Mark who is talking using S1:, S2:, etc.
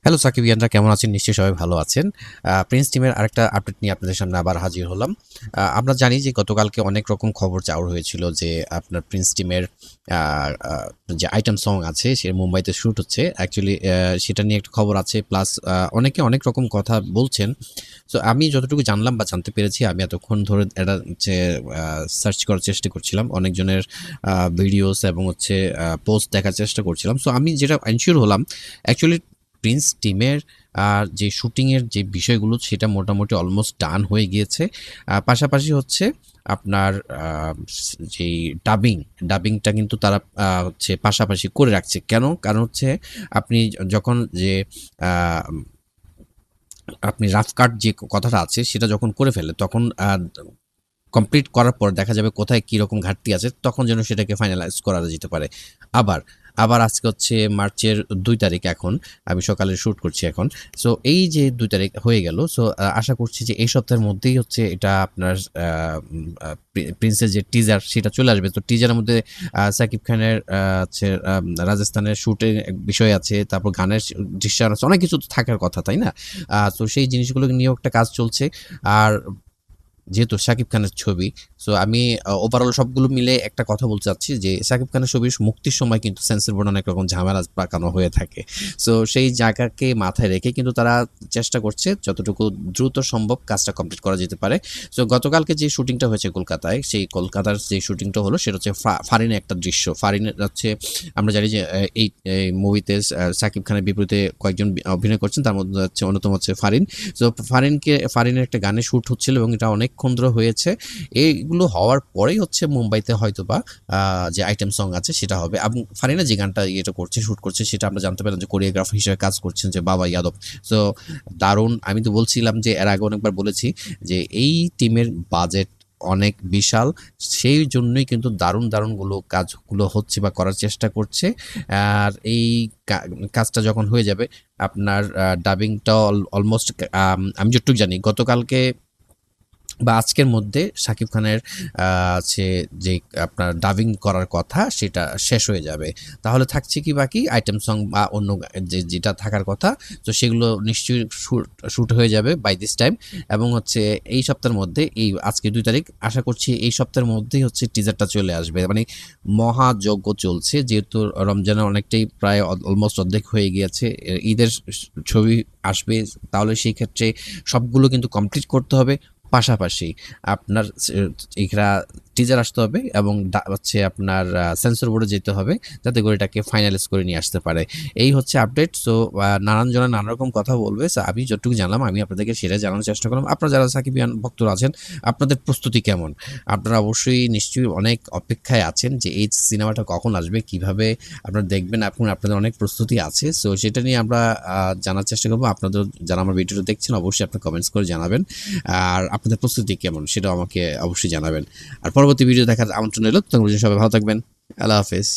S1: Hello সাকিবিয়ানরা, কেমন আছেন? নিশ্চয়ই সবাই ভালো আছেন। প্রিন্স টিমের আরেকটা আপডেট নিয়ে আপনাদের সামনে আবার হাজির হলাম। আমরা জানি যে গতকালকে অনেক রকম খবর চাউর হয়েছিল যে আপনার প্রিন্স টিমের আ আ যে আইটেম সং আছে সে মুম্বাইতে শুট হচ্ছে। অ্যাকচুয়ালি সেটা নিয়ে একটা খবর আছে। প্লাস অনেকে অনেক রকম কথা বলছেন। সো আমি যতটুকু জানলাম বা জানতে পেরেছি, আমি এতক্ষণ ধরে এটা হচ্ছে সার্চ করার চেষ্টা করছিলাম। অনেকজনের ভিডিওস এবং হচ্ছে পোস্ট দেখার চেষ্টা করছিলাম। সো আমি যেটা এনশিওর হলাম, অ্যাকচুয়ালি প্রিন্স টিমের যে শুটিংয়ের যে বিষয়গুলো সেটা মোটামুটি অলমোস্ট ডান হয়ে গিয়েছে। পাশাপাশি হচ্ছে আপনার যেই ডাবিংটা কিন্তু তারা হচ্ছে পাশাপাশি করে রাখছে। কেন? কারণ হচ্ছে আপনি যখন যে আ আপনি রাফ কাট যে কথাটা আছে সেটা যখন করে ফেলে তখন কমপ্লিট করার পর দেখা যাবে কোথায় কীরকম ঘাটতি আছে, তখন যেন সেটাকে ফাইনালাইজ করা যেতে পারে। আবার আবার আজকে হচ্ছে মার্চের ২ তারিখ, এখন আমি সকালে শ্যুট করছি এখন। সো এই যে ২ তারিখ হয়ে গেল। সো আশা করছি যে এই সপ্তাহের মধ্যেই হচ্ছে এটা আপনার আ উম আ প্রিন্সের যে টিজার সেটা চলে আসবে। তো টিজারের মধ্যে সাকিব খানের হচ্ছে রাজস্থানের শুটের বিষয় আছে, তারপর গানের দৃশ্যায়ন আছে, অনেক কিছু তো থাকার কথা, তাই না? তো সেই জিনিসগুলো নিয়েও একটা কাজ চলছে। আর যেহেতু শাকিব খানের ছবি, সো আমি ওভারঅল সবগুলো মিলে একটা কথা বলতে চাচ্ছি যে শাকিব খানের ছবির মুক্তির সময় কিন্তু সেন্সর বোর্ডে অনেক রকম ঝামেলা পাকানো হয়ে থাকে। সো সেই জায়গাকে মাথায় রেখে কিন্তু তারা চেষ্টা করছে যতটুকু দ্রুত সম্ভব কাজটা কমপ্লিট করা যেতে পারে। সো গতকালকে যে শুটিংটা হয়েছে কলকাতায়, সেই কলকাতার যে শুটিংটা হলো সেটা হচ্ছে ফারিনের একটা দৃশ্য। ফারিনের হচ্ছে আমরা জানি যে এই মুভিতে শাকিব খানের বিপরীতে কয়েকজন অভিনয় করছেন, তার মধ্যে হচ্ছে অন্যতম হচ্ছে ফারিন। সো ফারিনের একটা গানে শুট হচ্ছিল এবং এটা অনেকক্ষণ ধরে হয়েছে। এইগুলো হওয়ার পরেই হচ্ছে মুম্বাইতে হয়তোবা যে আইটেম সং আছে সেটা হবে। এবং ফারিনা যে গানটা ইয়েটা করছে, শুট করছে, সেটা আমরা জানতে পারলাম যে কোরিওগ্রাফার হিসেবে কাজ করছেন যে বাবা ইয়াদব। সো দারুণ। আমি তো বলছিলাম যে এর আগে অনেকবার বলেছি যে এই টিমের বাজেট অনেক বিশাল। সেই জন্যই কিন্তু দারুণ কাজগুলো হচ্ছে বা করার চেষ্টা করছে। আর এই কাজটা যখন হয়ে যাবে, আপনার ডাবিংটা অলমোস্ট আমি যতটুকু জানি গতকালকে বা আজকের মধ্যে শাকিব খানের হচ্ছে যে আপনার ডাবিং করার কথা সেটা শেষ হয়ে যাবে। তাহলে থাকছে কি বাকি? আইটেম সং বা অন্য যেটা থাকার কথা, তো সেগুলো নিশ্চয়ই শুট হয়ে যাবে বাই দিস টাইম। এবং হচ্ছে এই সপ্তাহের মধ্যে, এই আজকে ২ তারিখ, আশা করছি এই সপ্তাহের মধ্যেই হচ্ছে টিজারটা চলে আসবে। মানে মহাযজ্ঞ চলছে, যেহেতু রমজানের অনেকটাই প্রায় অলমোস্ট অর্ধেক হয়ে গিয়েছে। ঈদের ছবি আসবে, তাহলে সেই ক্ষেত্রে সবগুলো কিন্তু কমপ্লিট করতে হবে। পাশাপাশি আপনার এরা টিজার আসতে হবে এবং হচ্ছে আপনার সেন্সর বোর্ডে যেতে হবে, যাতে করে এটাকে ফাইনালাইজ করে নিয়ে আসতে পারে। এই হচ্ছে আপডেট। সো নানান জনের নানা রকম কথা বলবে। সো আমি যতটুকু জানলাম আমি আপনাদেরকে সেটা জানানোর চেষ্টা করলাম। আপনারা যারা সাকিবিয়ান ভক্তরা আছেন, আপনাদের প্রস্তুতি কেমন? আপনারা অবশ্যই নিশ্চয়ই অনেক অপেক্ষায় আছেন যে এই সিনেমাটা কখন আসবে, কিভাবে আপনারা দেখবেন, এখন আপনাদের অনেক প্রস্তুতি আছে। সো সেটা নিয়ে আমরা জানার চেষ্টা করব। আপনাদের যারা আমার ভিডিওটা দেখছেন অবশ্যই আপনারা কমেন্টস করে জানাবেন। আর আপনাদের প্রস্তুতি কেমন সেটাও আমাকে অবশ্যই জানাবেন। আর পরবর্তী ভিডিও দেখার আমন্ত্রণ রইল। ততক্ষণ পর্যন্ত সবাই ভালো থাকবেন। আল্লাহ হাফেজ।